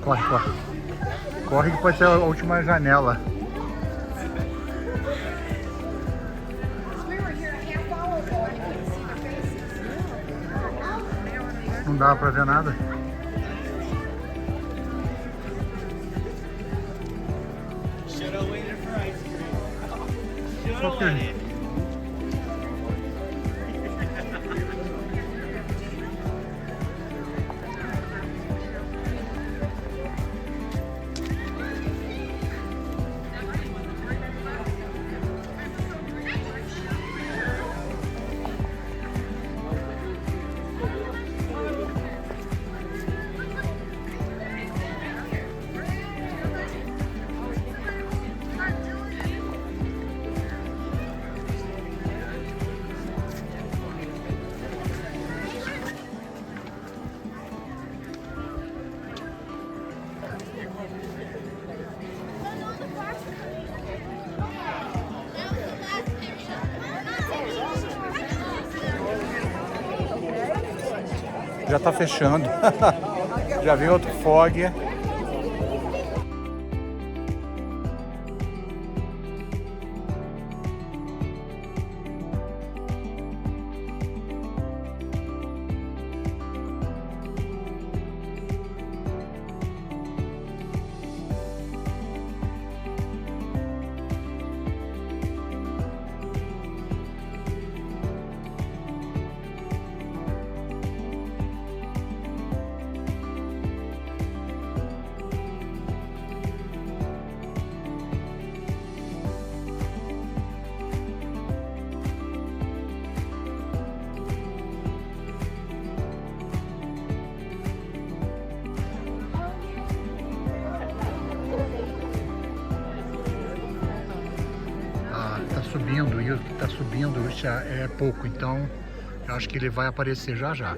Corre, corre. Corre que pode ser a última janela. Não dava pra ver nada. Só que... Já tá fechando. Já vem outro fog. Subindo, e o que está subindo já é pouco, então eu acho que ele vai aparecer já já.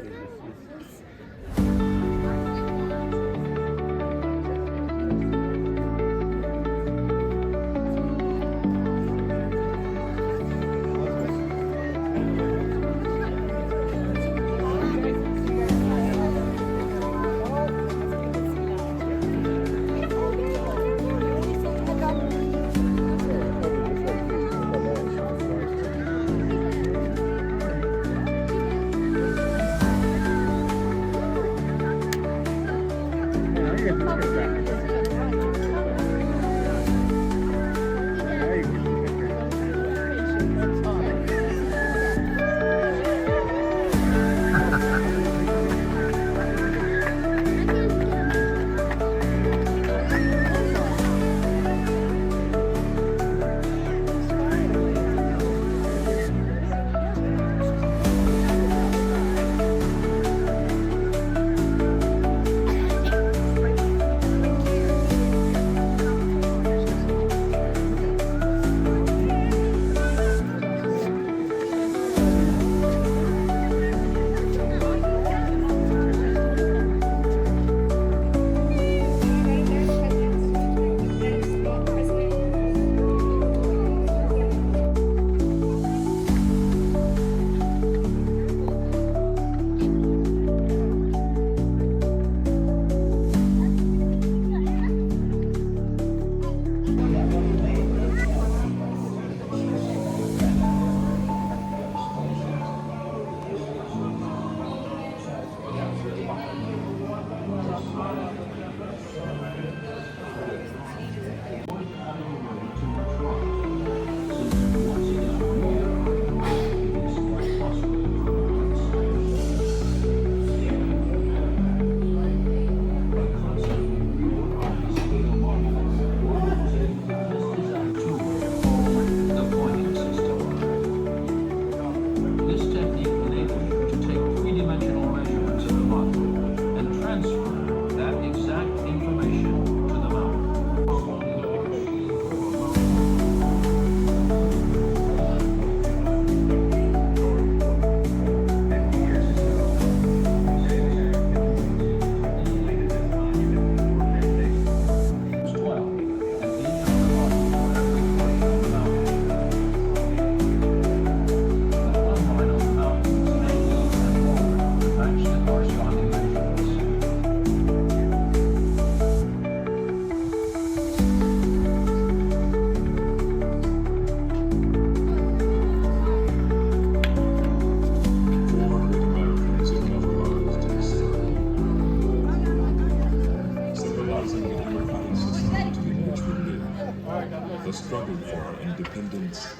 the struggle for our independence,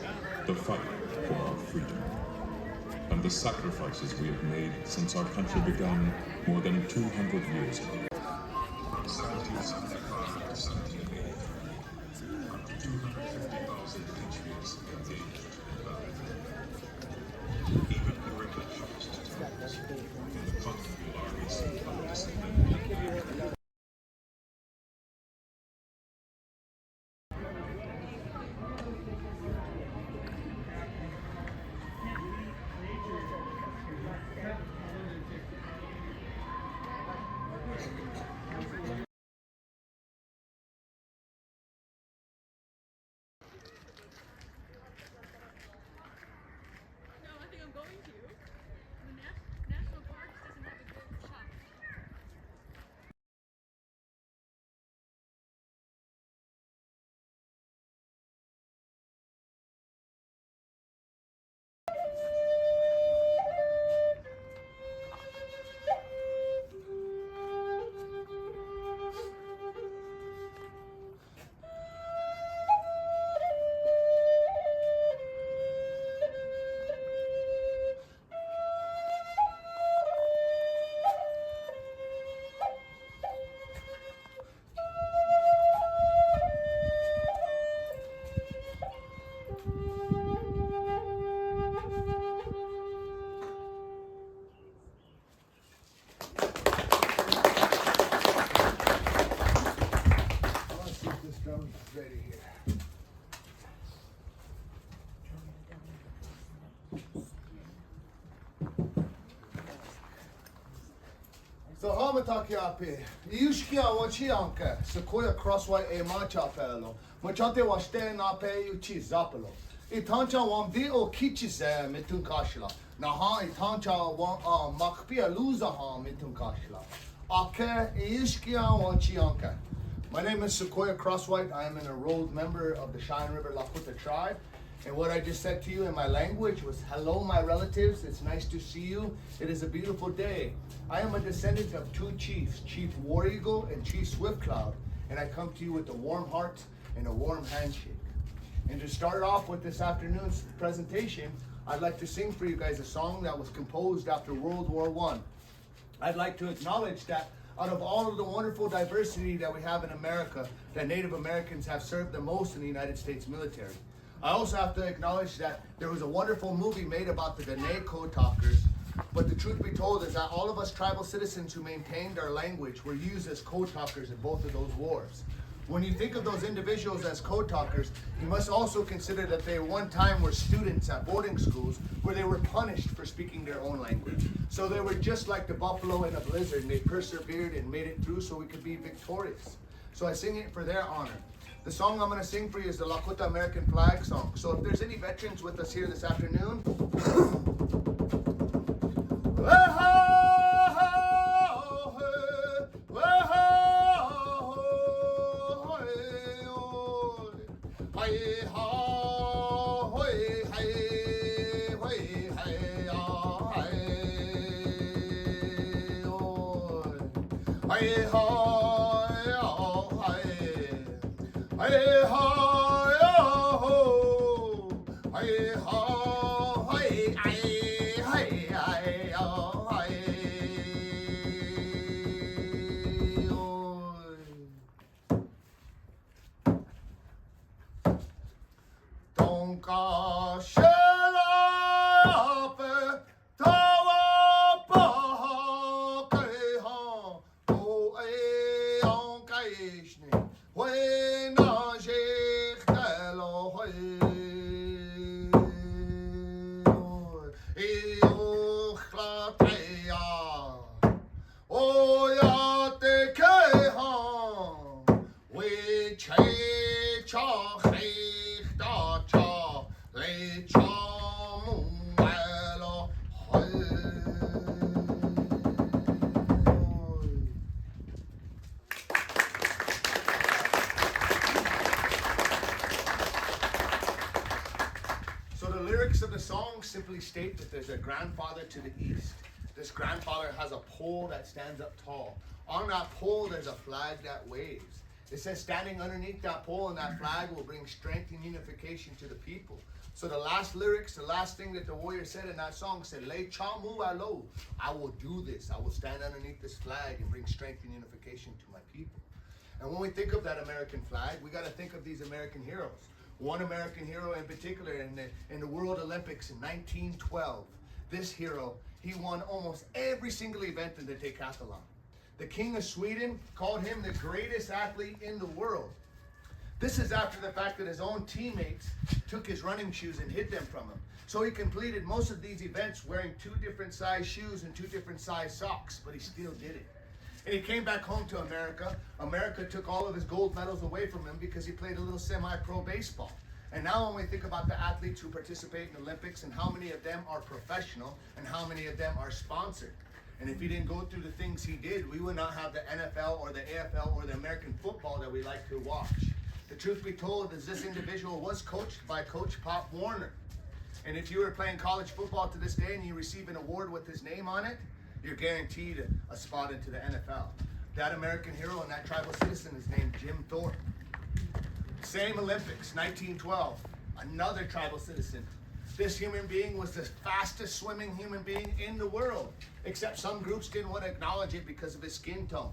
the fight for our freedom, and the sacrifices we have made since our country began more than 200 years ago. 1775 to 1780, up to 250,000 patriots engaged in battle. Even guerrilla fascist terrorists in the Continental Army's undisciplined. So hamataki ape, iushkia wachi anke, sequoia crossway e machapelo, machate washte na pe uchi zapelo. Itancha wam di o kichise mitun kashla. Naha itancha wam makpia luza ha mitun kashla. Ake iushkia wachi anke. My name is Sequoia Crosswhite. I am an enrolled member of the Cheyenne River Lakota tribe. And what I just said to you in my language was, hello, my relatives. It's nice to see you. It is a beautiful day. I am a descendant of two chiefs, Chief War Eagle and Chief Swift Cloud. And I come to you with a warm heart and a warm handshake. And to start off with this afternoon's presentation, I'd like to sing for you guys a song that was composed after World War I. I'd like to acknowledge that out of all of the wonderful diversity that we have in America, that Native Americans have served the most in the United States military. I also have to acknowledge that there was a wonderful movie made about the Dene Code Talkers, but the truth be told is that all of us tribal citizens who maintained our language were used as code talkers in both of those wars. When you think of those individuals as code talkers, you must also consider that they one time were students at boarding schools where they were punished for speaking their own language. So they were just like the buffalo in a blizzard, and they persevered and made it through so we could be victorious. So I sing it for their honor. The song I'm going to sing for you is the Lakota American Flag Song. So if there's any veterans with us here this afternoon, of the song simply state that there's a grandfather to the east. This grandfather has a pole that stands up tall. On that pole, there's a flag that waves. It says standing underneath that pole and that flag will bring strength and unification to the people. So the last lyrics, the last thing that the warrior said in that song said, "Le chamu alo." I will do this. I will stand underneath this flag and bring strength and unification to my people. And when we think of that American flag, we got to think of these American heroes. One American hero in particular in the World Olympics in 1912. This hero, he won almost every single event in the decathlon. The King of Sweden called him the greatest athlete in the world. This is after the fact that his own teammates took his running shoes and hid them from him. So he completed most of these events wearing 2 different size shoes and 2 different size socks, but he still did it. And he came back home to America. America took all of his gold medals away from him because he played a little semi-pro baseball. And now when we think about the athletes who participate in the Olympics and how many of them are professional and how many of them are sponsored. And if he didn't go through the things he did, we would not have the NFL or the AFL or the American football that we like to watch. The truth be told is this individual was coached by Coach Pop Warner. And if you were playing college football to this day and you receive an award with his name on it, you're guaranteed a spot into the NFL. That American hero and that tribal citizen is named Jim Thorpe. Same Olympics, 1912, another tribal citizen. This human being was the fastest swimming human being in the world, except some groups didn't want to acknowledge it because of his skin tone.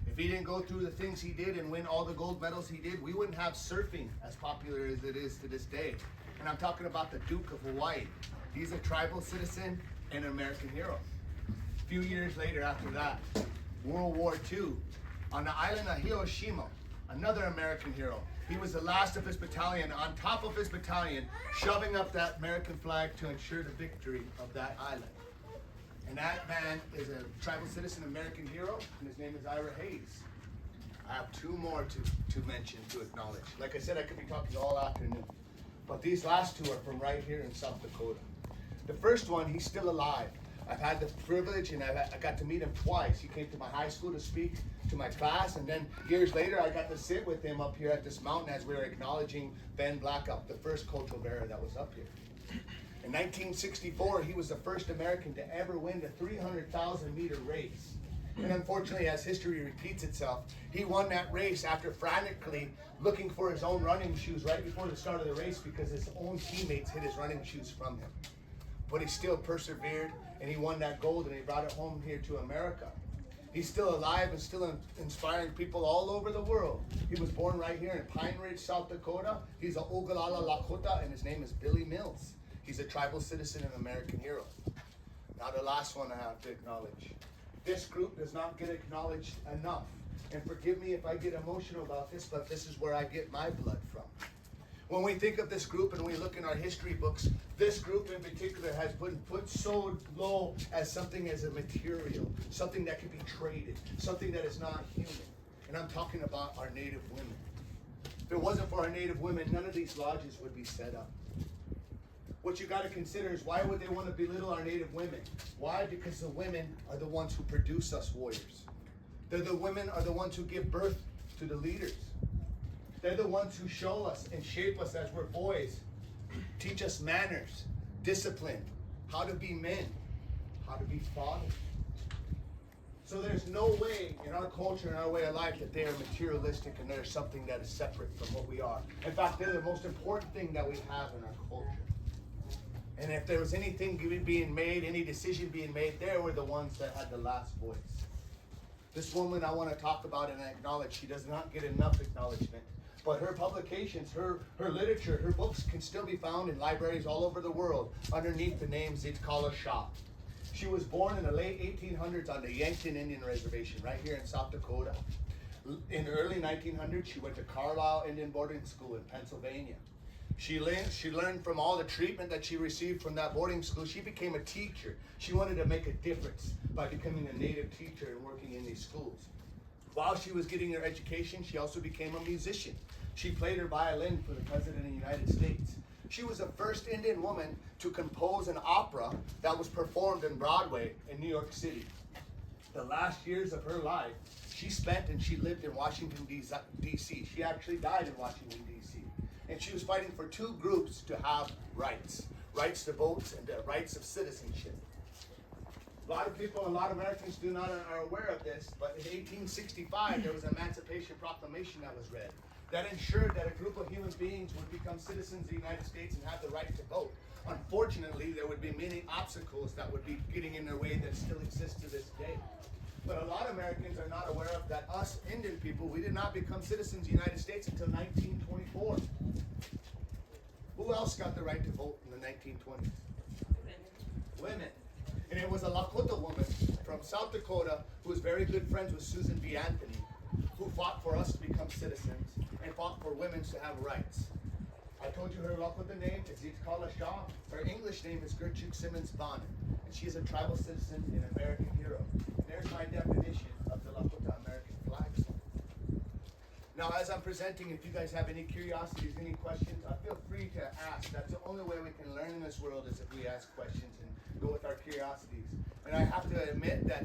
If he didn't go through the things he did and win all the gold medals he did, we wouldn't have surfing as popular as it is to this day. And I'm talking about the Duke of Hawaii. He's a tribal citizen and an American hero. A few years later after that, World War II, on the island of Hiroshima, another American hero. He was the last of his battalion, on top of his battalion, shoving up that American flag to ensure the victory of that island. And that man is a tribal citizen, American hero, and his name is Ira Hayes. I have 2 more to mention, to acknowledge. Like I said, I could be talking all afternoon. But these last 2 are from right here in South Dakota. The first one, he's still alive. I've had the privilege and I got to meet him twice. He came to my high school to speak to my class, and then years later I got to sit with him up here at this mountain as we were acknowledging Ben Blackup, the first cultural bearer that was up here. In 1964, he was the first American to ever win the 300,000 meter race. And unfortunately, as history repeats itself, he won that race after frantically looking for his own running shoes right before the start of the race because his own teammates hid his running shoes from him. But he still persevered and he won that gold and he brought it home here to America. He's still alive and still inspiring people all over the world. He was born right here in Pine Ridge, South Dakota. He's a Ogallala Lakota and his name is Billy Mills. He's a tribal citizen and American hero. Now the last one I have to acknowledge. This group does not get acknowledged enough. And forgive me if I get emotional about this, but this is where I get my blood from. When we think of this group and we look in our history books, this group in particular has been put so low as something as a material, something that can be traded, something that is not human. And I'm talking about our Native women. If it wasn't for our Native women, none of these lodges would be set up. What you got to consider is why would they want to belittle our Native women? Why? Because the women are the ones who produce us warriors. The women are the ones who give birth to the leaders. They're the ones who show us and shape us as we're boys, teach us manners, discipline, how to be men, how to be fathers. So there's no way in our culture and our way of life that they are materialistic and they're something that is separate from what we are. In fact, they're the most important thing that we have in our culture. And if there was anything being made, any decision being made, they were the ones that had the last voice. This woman I want to talk about and acknowledge, she does not get enough acknowledgement. But her publications, her literature, her books can still be found in libraries all over the world underneath the name Zitkala Shah. She was born in the late 1800s on the Yankton Indian Reservation right here in South Dakota. In the early 1900s, she went to Carlisle Indian Boarding School in Pennsylvania. She learned from all the treatment that she received from that boarding school. She became a teacher. She wanted to make a difference by becoming a native teacher and working in these schools. While she was getting her education, she also became a musician. She played her violin for the President of the United States. She was the first Indian woman to compose an opera that was performed in Broadway in New York City. The last years of her life, she spent and she lived in Washington, D.C. She actually died in Washington, D.C. And she was fighting for 2 groups to have rights to vote and rights of citizenship. A lot of people, a lot of Americans are aware of this, but in 1865 there was an Emancipation Proclamation that was read that ensured that a group of human beings would become citizens of the United States and have the right to vote. Unfortunately, there would be many obstacles that would be getting in their way that still exist to this day. But a lot of Americans are not aware of that us Indian people, we did not become citizens of the United States until 1924. Who else got the right to vote in the 1920s? Women. And it was a Lakota woman from South Dakota who was very good friends with Susan B. Anthony, who fought for us to become citizens and fought for women to have rights. I told you her Lakota name is Zitkala Shaw. Her English name is Gertrude Simmons Bonnet, and she is a tribal citizen and American hero. And there's my definition of the Lakota American flags. Now, as I'm presenting, if you guys have any curiosities, any questions, feel free to ask. That's the only way we can learn in this world is if we ask questions and go with our curiosities. And I have to admit that,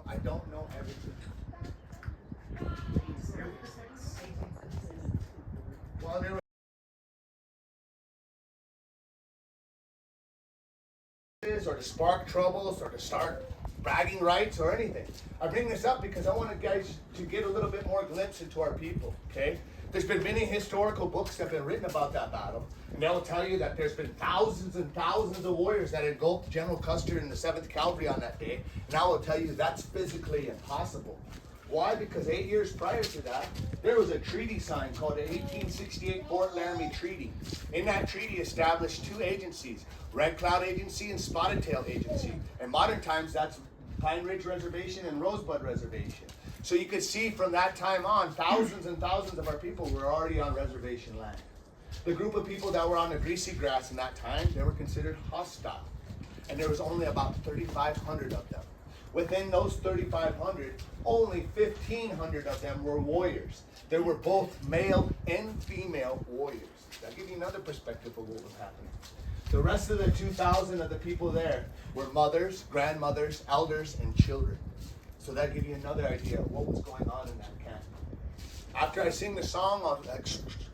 I don't know everything. Well, there or to spark troubles or to start bragging rights or anything. I bring this up because I want you guys to get a little bit more glimpse into our people, okay? There's been many historical books that have been written about that battle, and they'll tell you that there's been thousands and thousands of warriors that engulfed General Custer and the 7th Cavalry on that day, and I will tell you that's physically impossible. Why? Because 8 years prior to that, there was a treaty signed called the 1868 Fort Laramie Treaty. In that treaty established two agencies, Red Cloud Agency and Spotted Tail Agency. In modern times, that's Pine Ridge Reservation and Rosebud Reservation. So you could see from that time on, thousands and thousands of our people were already on reservation land. The group of people that were on the greasy grass in that time, they were considered hostile. And there was only about 3,500 of them. Within those 3,500, only 1,500 of them were warriors. There were both male and female warriors. That'll give you another perspective of what was happening. The rest of the 2,000 of the people there were mothers, grandmothers, elders, and children. So that'll give you another idea of what was going on in that camp. After I sing the song, I'll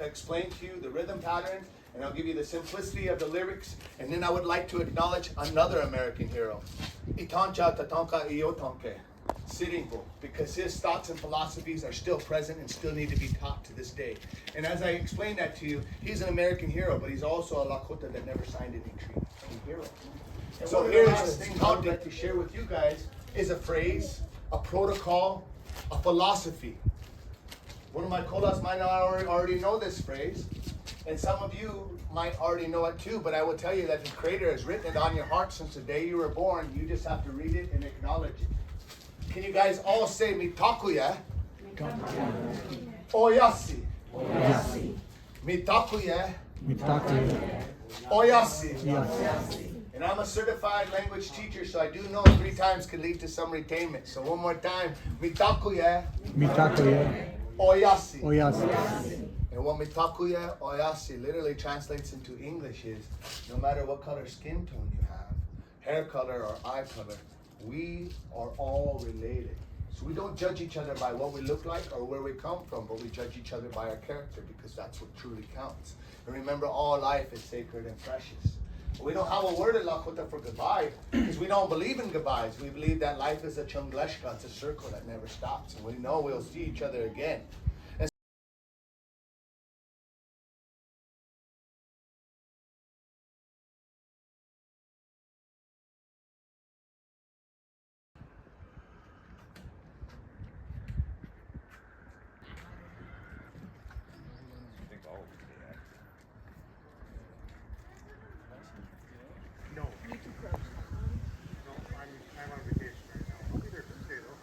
explain to you the rhythm pattern, and I'll give you the simplicity of the lyrics, and then I would like to acknowledge another American hero, Itancha Tatanka Iotonke, Sitting Bull, because his thoughts and philosophies are still present and still need to be taught to this day. And as I explained that to you, he's an American hero, but he's also a Lakota that never signed any treaty. Hero. And so here's the thing I'd like to share with you guys is a phrase, a protocol, a philosophy. One of my kolas might already know this phrase, and some of you might already know it too, but I will tell you that the Creator has written it on your heart since the day you were born. You just have to read it and acknowledge it. Can you guys all say Mitakuya? Oyasi. Oyasi. Mitakuya. Mitakuya. Oyasi. And I'm a certified language teacher, so I do know 3 times can lead to some retainment. So one more time. Mitakuya. Mitakuya. Oyasi. Oyasi. And what Mitakuya Oyasi literally translates into English is, no matter what color skin tone you have, hair color or eye color, we are all related. So we don't judge each other by what we look like or where we come from, but we judge each other by our character, because that's what truly counts. And remember, all life is sacred and precious. We don't have a word in Lakota for goodbye, because we don't believe in goodbyes. We believe that life is a chungleshka, it's a circle that never stops, and we know we'll see each other again. No. No, I'm on vacation right now. I'll be there Tuesday though.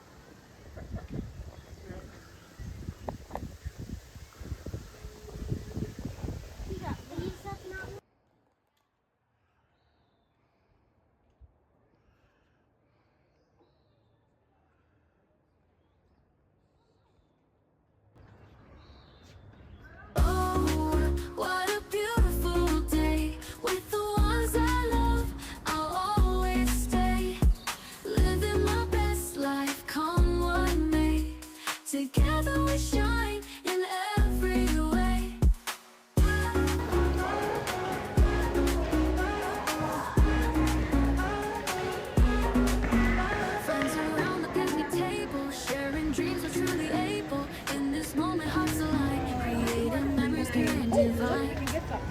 dreams are truly able. In this moment, hearts align, creating memories pure and divine.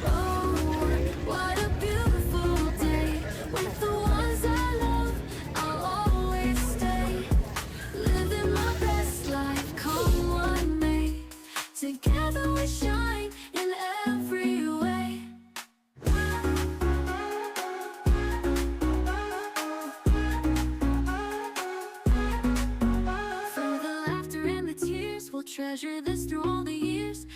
Oh, what a beautiful day. With the ones I love, I'll always stay. Living my best life, come what may. Together we shine in every way. For the laughter and the tears, we'll treasure this through all the years.